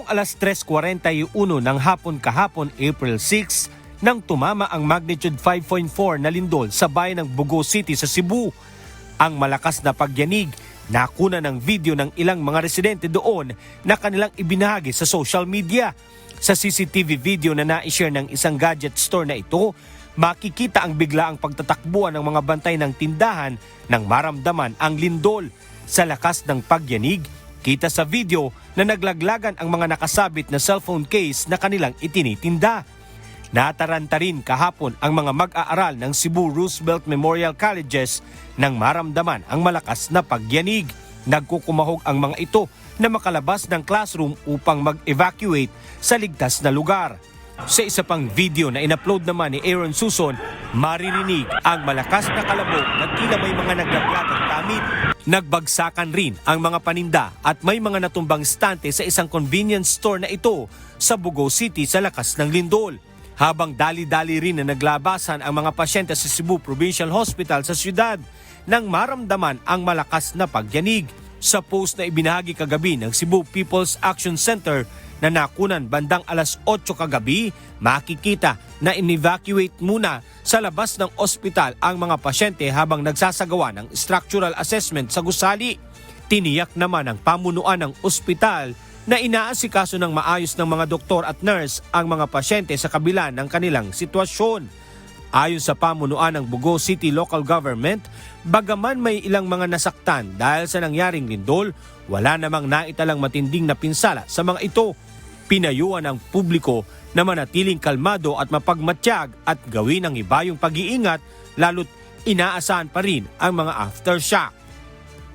Noong alas 3:41 ng hapon kahapon, April 6, nang tumama ang magnitude 5.4 na lindol sa bayan ng Bugo City sa Cebu. Ang malakas na pagyanig, nakuna ng video ng ilang mga residente doon na kanilang ibinahagi sa social media. Sa CCTV video na na-share ng isang gadget store na ito, makikita ang biglaang pagtatakbuhan ng mga bantay ng tindahan nang maramdaman ang lindol. Sa lakas ng pagyanig, kita sa video na naglaglagan ang mga nakasabit na cellphone case na kanilang itinitinda. Nataranta rin kahapon ang mga mag-aaral ng Cebu Roosevelt Memorial Colleges nang maramdaman ang malakas na pagyanig. Nagkukumahog ang mga ito na makalabas ng classroom upang mag-evacuate sa ligtas na lugar. Sa isa pang video na in-upload naman ni Aaron Suson, maririnig ang malakas na kalabog na tila may mga naglaglagang gamit. Nagbagsakan rin ang mga paninda at may mga natumbang stante sa isang convenience store na ito sa Bugo City sa lakas ng lindol. Habang dali-dali rin na naglabasan ang mga pasyente sa Cebu Provincial Hospital sa siyudad nang maramdaman ang malakas na pagyanig. Sa post na ibinahagi kagabi ng Cebu People's Action Center na nakunan bandang alas 8 kagabi, makikita na in-evacuate muna sa labas ng ospital ang mga pasyente habang nagsasagawa ng structural assessment sa gusali. Tiniyak naman ng pamunuan ng ospital na inaasikaso ng maayos ng mga doktor at nurse ang mga pasyente sa kabila ng kanilang sitwasyon. Ayon sa pamunuan ng Bugo City Local Government, bagaman may ilang mga nasaktan dahil sa nangyaring lindol, wala namang naitalang matinding na pinsala sa mga ito. Pinayuhan ng publiko na manatiling kalmado at mapagmatyag at gawin ang ibayong pag-iingat, lalo't inaasahan pa rin ang mga aftershock.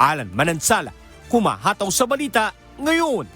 Alan Manansala, humahataw sa balita ngayon.